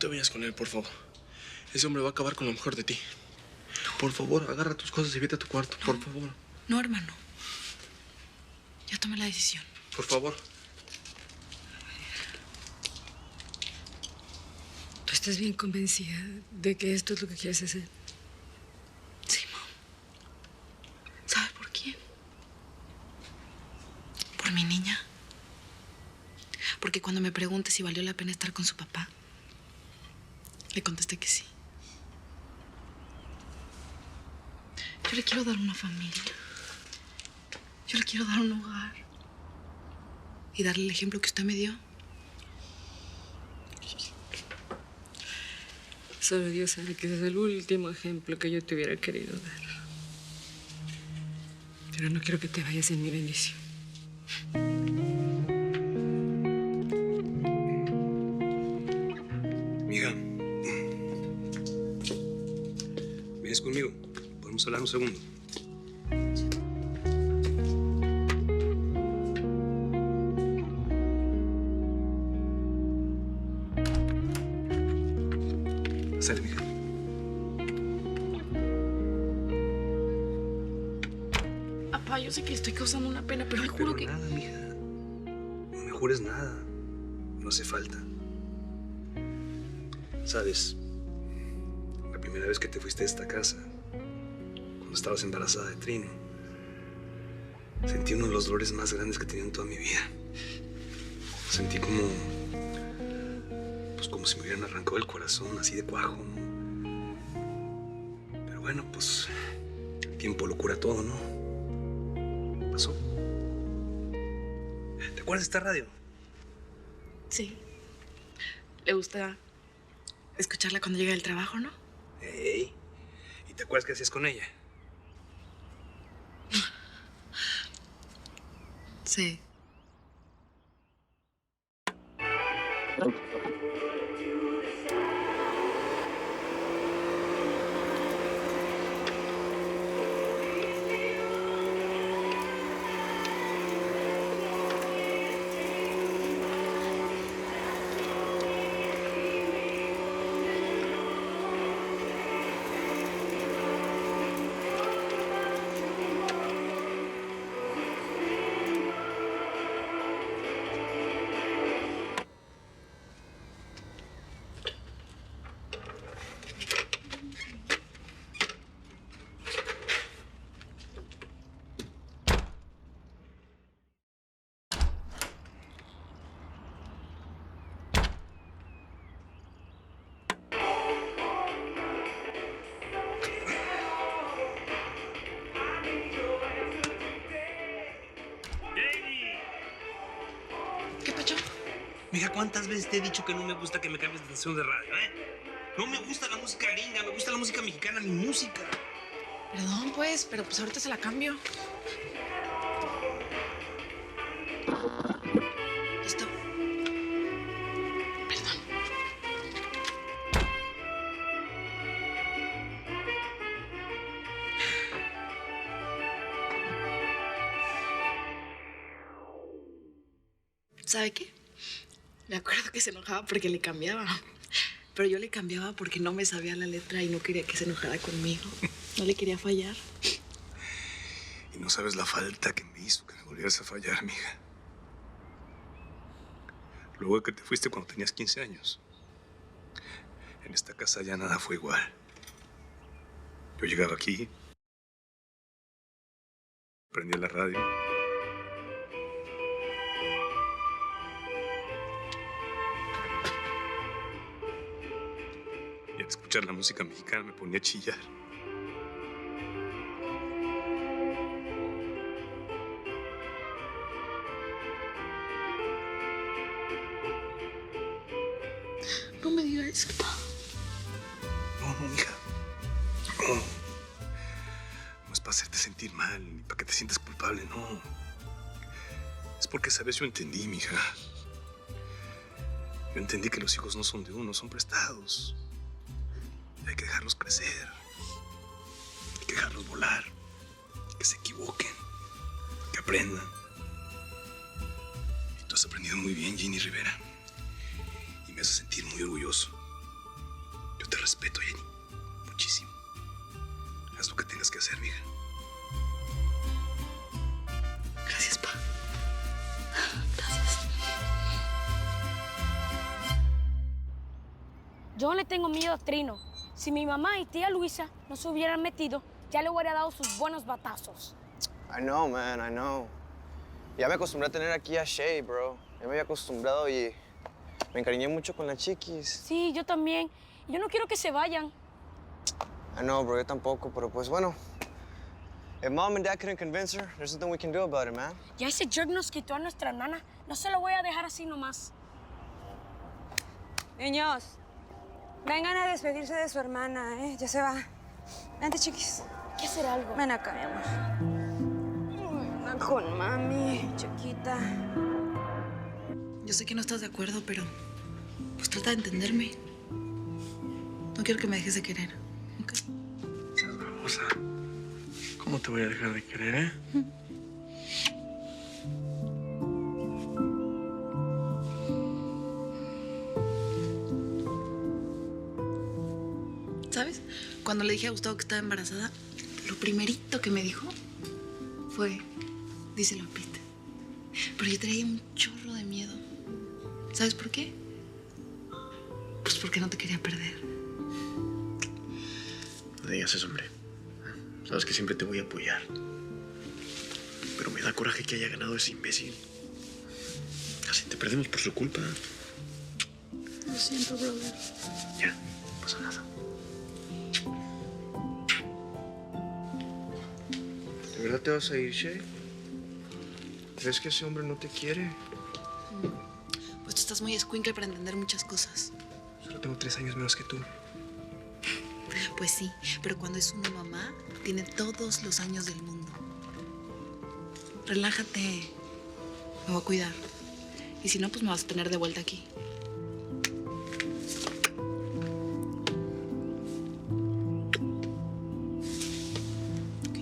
te vayas con él, por favor. Ese hombre va a acabar con lo mejor de ti. Por favor, agarra tus cosas y vete a tu cuarto, por favor. No, hermano. Ya tomé la decisión. Por favor. ¿Tú estás bien convencida de que esto es lo que quieres hacer? Sí, Mom. ¿Sabes por quién? Por mi niña. Porque cuando me pregunte si valió la pena estar con su papá, le contesté que sí. Yo le quiero dar una familia. Yo le quiero dar un hogar. Y darle el ejemplo que usted me dio. Solo Dios sabe que ese es el último ejemplo que yo te hubiera querido dar. Pero no quiero que te vayas sin mi bendición. Mija, ¿vienes conmigo? ¿Podemos hablar un segundo? Sale, mija. Papá, yo sé que le estoy causando una pena, pero le juro que... nada, mija. No me jures nada. No hace falta. ¿Sabes? La primera vez que te fuiste de esta casa, cuando estabas embarazada de Trino, sentí uno de los dolores más grandes que he tenido en toda mi vida. Sentí como... pues como si me hubieran arrancado el corazón, así de cuajo, ¿no? Pero bueno, pues... el tiempo lo cura todo, ¿no? Pasó. ¿Te acuerdas de esta radio? Sí. Le gusta escucharla cuando llega del trabajo, ¿no? Ey, ¿y te acuerdas qué hacías con ella? Sí. ¿Qué pasó? Mija, ¿cuántas veces te he dicho que no me gusta que me cambies de estación de radio, No me gusta la música gringa, me gusta la música mexicana, mi música. Perdón, pues, pero pues ahorita se la cambio. Listo. Perdón. ¿Sabe qué? Me acuerdo que se enojaba porque le cambiaba. Pero yo le cambiaba porque no me sabía la letra y no quería que se enojara conmigo. No le quería fallar. Y no sabes la falta que me hizo que me volvieras a fallar, mija. Luego de que te fuiste cuando tenías 15 años. En esta casa ya nada fue igual. Yo llegaba aquí, prendía la radio. Y al escuchar la música mexicana me ponía a chillar. No me diga eso. No, mija. No. No es para hacerte sentir mal, ni para que te sientas culpable, no. Es porque esa vez yo entendí, mija. Yo entendí que los hijos no son de uno, son prestados. Hay que dejarlos crecer. Hay que dejarlos volar. Que se equivoquen. Que aprendan. Y tú has aprendido muy bien, Ginny Rivera. Y me hace sentir muy orgulloso. respeto, Jenny. Muchísimo. Haz lo que tengas que hacer, mija. Gracias, pa. Gracias. Yo le tengo miedo a Trino. Si mi mamá y tía Luisa no se hubieran metido, ya le hubiera dado sus buenos batazos. I know, man, I know. Ya me acostumbré a tener aquí a Shay, bro. Ya me había acostumbrado y me encariñé mucho con las chiquis. Sí, yo también. Yo no quiero que se vayan. I know, bro, yo tampoco, pero pues bueno. If mom and dad couldn't convince her, there's nothing we can do about it, man. Ya ese jerk nos quitó a nuestra nana. No se lo voy a dejar así nomás. Niños, vengan a despedirse de su hermana, ¿eh? Ya se va. Vente, chiquis. Hay que hacer algo. Ven acá, mi amor. Ven con mami, chiquita. Yo sé que no estás de acuerdo, pero pues trata de entenderme. No quiero que me dejes de querer, ¿ok? Seas babosa. ¿Cómo te voy a dejar de querer, eh? ¿Sabes? Cuando le dije a Gustavo que estaba embarazada, lo primerito que me dijo fue, díselo a Pete. Pero yo traía un chorro de miedo. ¿Sabes por qué? Pues porque no te quería perder. No digas eso, hombre. Sabes que siempre te voy a apoyar. Pero me da coraje que haya ganado ese imbécil. Casi te perdemos por su culpa. Lo siento, brother. Ya, no pasa nada. ¿De verdad te vas a ir, Shay? ¿Crees que ese hombre no te quiere? Pues tú estás muy escuincle para entender muchas cosas. Solo tengo 3 años menos que tú. Pues sí, pero cuando es una mamá, tiene todos los años del mundo. Relájate. Me voy a cuidar. Y si no, pues me vas a tener de vuelta aquí. Ok.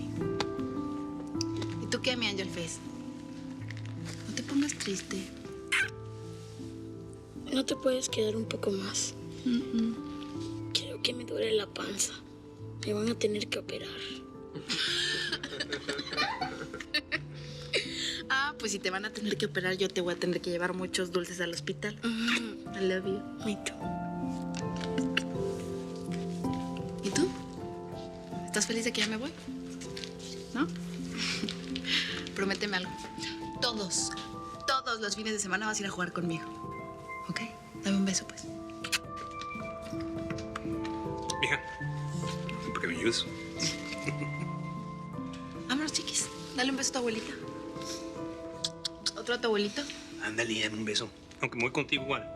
¿Y tú qué, mi Angel Face? No te pongas triste. ¿No te puedes quedar un poco más? Quiero que me duele la panza. Me van a tener que operar. Ah, pues si te van a tener que operar, yo te voy a tener que llevar muchos dulces al hospital. I love you. Me too. ¿Y tú? ¿Estás feliz de que ya me voy? ¿No? Prométeme algo. Todos los fines de semana vas a ir a jugar conmigo. ¿Ok? Dame un beso, pues. Mija, ¿por qué me ayudas? Vámonos, chiquis. Dale un beso a tu abuelita. ¿Otro a tu abuelito? Ándale, dame un beso. Aunque me voy contigo igual.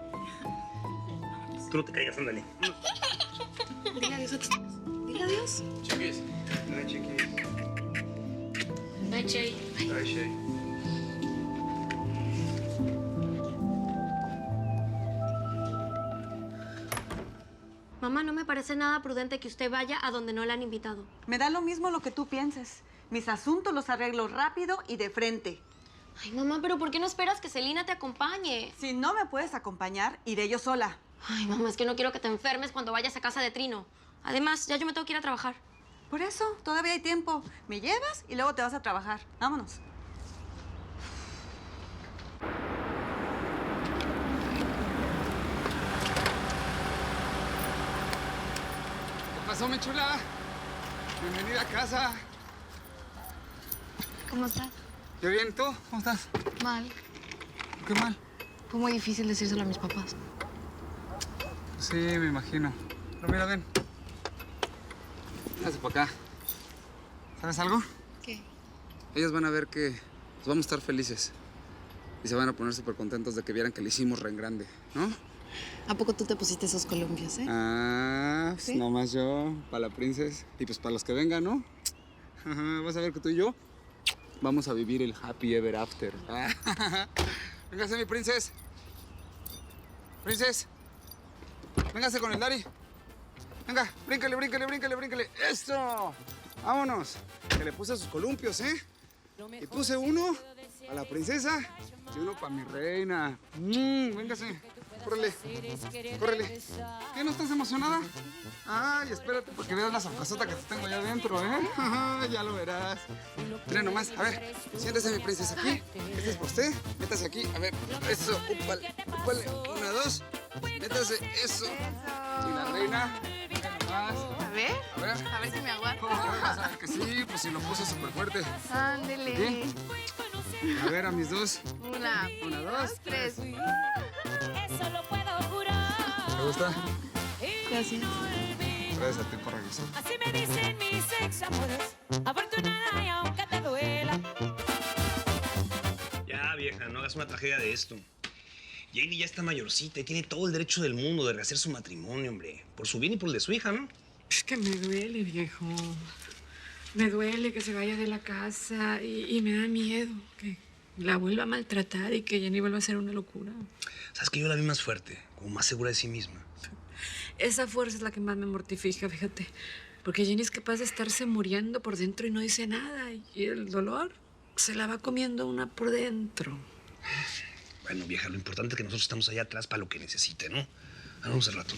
Tú no te caigas, ándale. Dile adiós a tus... Dile adiós. Chiquis. Ay, chiquis. Bye, Shay. Ay, Shay. Mamá, no me parece nada prudente que usted vaya a donde no la han invitado. Me da lo mismo lo que tú pienses. Mis asuntos los arreglo rápido y de frente. Ay, mamá, pero ¿por qué no esperas que Celina te acompañe? Si no me puedes acompañar, iré yo sola. Ay, mamá, es que no quiero que te enfermes cuando vayas a casa de Trino. Además, ya yo me tengo que ir a trabajar. Por eso, todavía hay tiempo. Me llevas y luego te vas a trabajar. Vámonos. ¿Qué pasó, mi chula? Bienvenida a casa. ¿Cómo estás? Yo bien, ¿tú? ¿Cómo estás? Mal. ¿Qué mal? Fue muy difícil decírselo a mis papás. Sí, me imagino. Pero mira, ven. Hazte para acá. ¿Sabes algo? ¿Qué? Ellos van a ver que pues, vamos a estar felices. Y se van a poner súper contentos de que vieran que le hicimos re en grande, ¿no? ¿A poco tú te pusiste esos columpios, eh? Ah, pues ¿Sí? nomás yo, para la princesa. Y pues para los que vengan, ¿no? Vas a ver que tú y yo vamos a vivir el happy ever after. Véngase, mi princesa. Princesa. Véngase con el Dari. Venga, bríncale, bríncale, bríncale, bríncale. ¡Eso! Vámonos. Que le puse sus columpios, ¿eh? Y puse uno para la princesa y uno para mi reina. Véngase. córrele. Córrele. ¿Qué, no estás emocionada? Ay, espérate porque veas la sorpresota que te tengo allá adentro, ¿eh? Ya lo verás. Mira nomás, a ver, siéntese mi princesa aquí. Este es por usted. Métase aquí, a ver, eso, úpale, úpale. 1, 2, métase, eso. Y la reina, mira nomás. A ver si me aguanto. Vas a ver que sí, pues si lo puse súper fuerte. Ándele. ¿Sí? A ver, a mis dos. 1, 2, 3. ¿Te gusta? Gracias. Gracias a ti por regresar. Así me dicen mis ex amores, afortunada y aunque te duela. Ya, vieja, no hagas una tragedia de esto. Janie ya está mayorcita y tiene todo el derecho del mundo de rehacer su matrimonio, hombre. Por su bien y por el de su hija, ¿no? Es que me duele, viejo. Me duele que se vaya de la casa y me da miedo que la vuelva a maltratar y que Jenny vuelva a ser una locura. Sabes que yo la vi más fuerte, como más segura de sí misma. Esa fuerza es la que más me mortifica, fíjate. Porque Jenny es capaz de estarse muriendo por dentro y no dice nada. Y el dolor se la va comiendo una por dentro. Bueno, vieja, lo importante es que nosotros estamos allá atrás para lo que necesite, ¿no? Vamos al rato.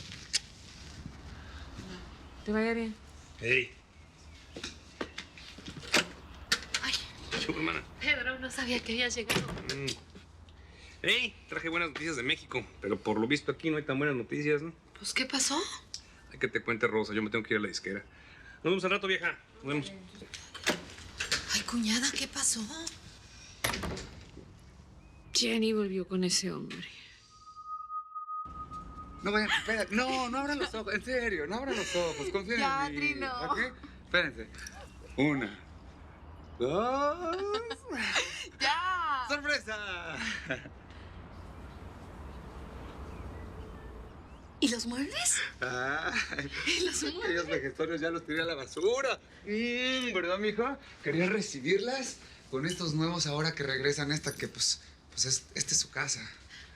Te vaya bien. ¡Ey! Ay. ¿Qué hubo, hermana? Pedro, no sabía que habías llegado. ¡Ey! Traje buenas noticias de México, pero por lo visto aquí no hay tan buenas noticias, ¿no? Pues, ¿qué pasó? Hay que te cuente, Rosa, yo me tengo que ir a la disquera. Nos vemos al rato, vieja. Nos vemos. Ay, cuñada, ¿qué pasó? Jenny volvió con ese hombre. No vayan, espérate. No, no abran los ojos. En serio, no abran los ojos. Confíen Ya, en mí. Trino. ¿Ok? Espérense. 1, 2. ¡Ya! ¡Sorpresa! ¿Y los muebles? Ay, ¿Y los muebles? aquellos vegetarios ya los tiré a la basura. ¿Verdad, mija? Quería recibirlas con estos nuevos ahora que regresan esta que, esta es su casa.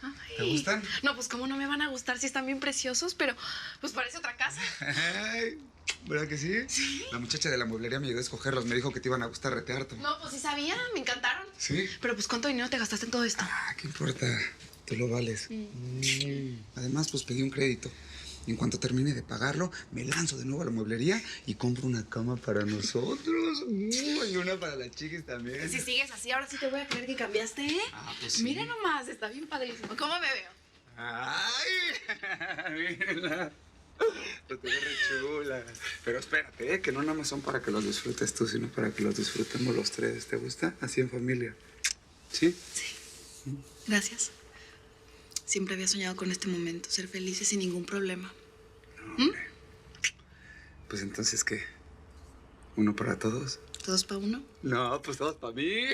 Ay. ¿Te gustan? No, pues cómo no me van a gustar si están bien preciosos, pero pues parece otra casa. Ay, ¿verdad que sí? Sí. La muchacha de la mueblería me ayudó a escogerlos. Me dijo que te iban a gustar rete harto. No, pues sí sabía, me encantaron. ¿Sí? Pero pues ¿cuánto dinero te gastaste en todo esto? Ah, ¿qué importa? Tú lo vales. Además, pues pedí un crédito. Y en cuanto termine de pagarlo, me lanzo de nuevo a la mueblería y compro una cama para nosotros. Y una para las chiquis también. Si sigues así, ahora sí te voy a creer que cambiaste, ¿eh? Ah, pues sí. Mira nomás, está bien padrísimo. ¿Cómo me veo? ¡Ay! Mírenla. Lo tengo re chula. Pero espérate, que no nada más son para que los disfrutes tú, sino para que los disfrutemos los tres. ¿Te gusta? Así en familia. ¿Sí? Sí. Gracias. Siempre había soñado con este momento, ser felices sin ningún problema. No, hombre. Pues entonces, ¿qué? ¿Uno para todos? ¿Todos para uno? No, pues todos para mí.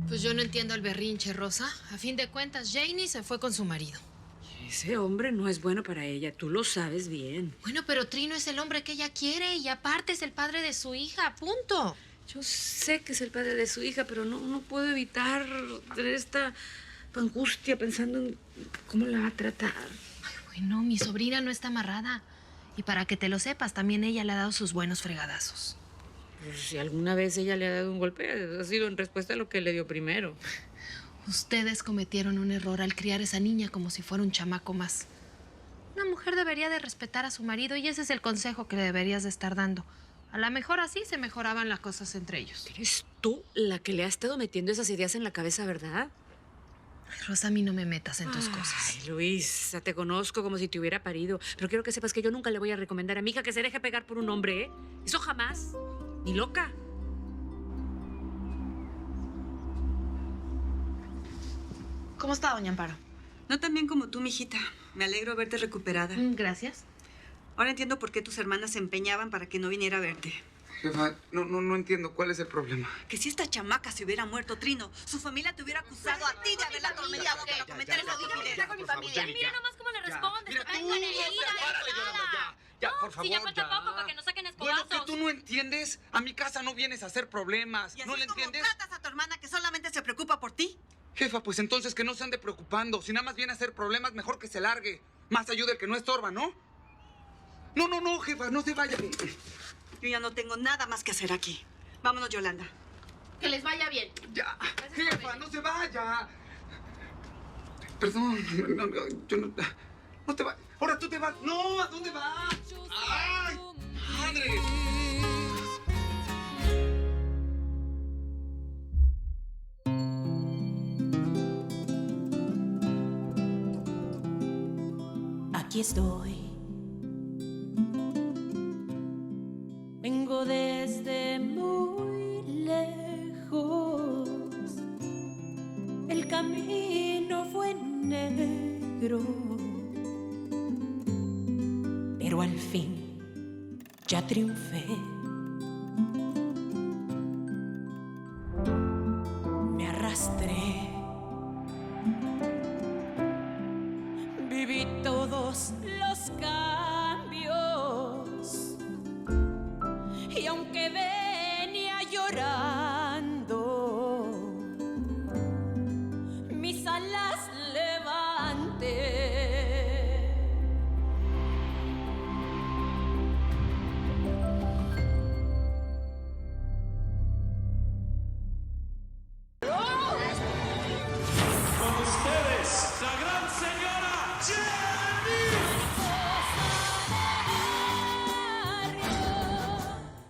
Pues yo no entiendo el berrinche, Rosa. A fin de cuentas, Janie se fue con su marido. Ese hombre no es bueno para ella, tú lo sabes bien. Bueno, pero Trino es el hombre que ella quiere y aparte es el padre de su hija, punto. Yo sé que es el padre de su hija, pero no puedo evitar tener esta angustia pensando en cómo la va a tratar. Ay, bueno, mi sobrina no está amarrada. Y para que te lo sepas, también ella le ha dado sus buenos fregadazos. Pues si alguna vez ella le ha dado un golpe, ha sido en respuesta a lo que le dio primero. Ustedes cometieron un error al criar a esa niña como si fuera un chamaco más. Una mujer debería de respetar a su marido y ese es el consejo que le deberías de estar dando. A lo mejor así se mejoraban las cosas entre ellos. Eres tú la que le ha estado metiendo esas ideas en la cabeza, ¿verdad? Ay, Rosa, a mí no me metas en tus cosas. Ay, Luisa, te conozco como si te hubiera parido. Pero quiero que sepas que yo nunca le voy a recomendar a mi hija que se deje pegar por un hombre, ¿eh? Eso jamás. Ni loca. ¿Cómo está, doña Amparo? No tan bien como tú, mijita. Me alegro verte recuperada. Gracias. Ahora entiendo por qué tus hermanas se empeñaban para que no viniera a verte. Jefa, no entiendo. ¿Cuál es el problema? Que si esta chamaca se hubiera muerto, Trino, su familia te hubiera acusado a ti de haberla atormentado con los comentarios de ¿Qué hago con mi familia? Mira nomás cómo le respondes. Mira, Ay, tú, con herida, párale, Yolanda, ya, por favor, si ya falta poco para que nos saquen escobazos. Bueno, que tú no entiendes. A mi casa no vienes a hacer problemas. ¿Y así ¿No le es como entiendes? tratas a tu hermana que solamente se preocupa por ti? Jefa, pues entonces que no se ande preocupando. Si nada más viene a hacer problemas, mejor que se largue. Más ayuda el que no estorba, ¿no? No, jefa, no se vaya. Yo ya no tengo nada más que hacer aquí. Vámonos, Yolanda. Que les vaya bien. Ya, jefa, no se vaya. Perdón, yo no... No te vas. Ahora tú te vas. No, ¿a dónde vas? ¡Ay, madre! Aquí estoy. Vengo desde muy lejos. El camino fue negro, pero al fin ya triunfé. Me arrastré. Viví todos los caminos.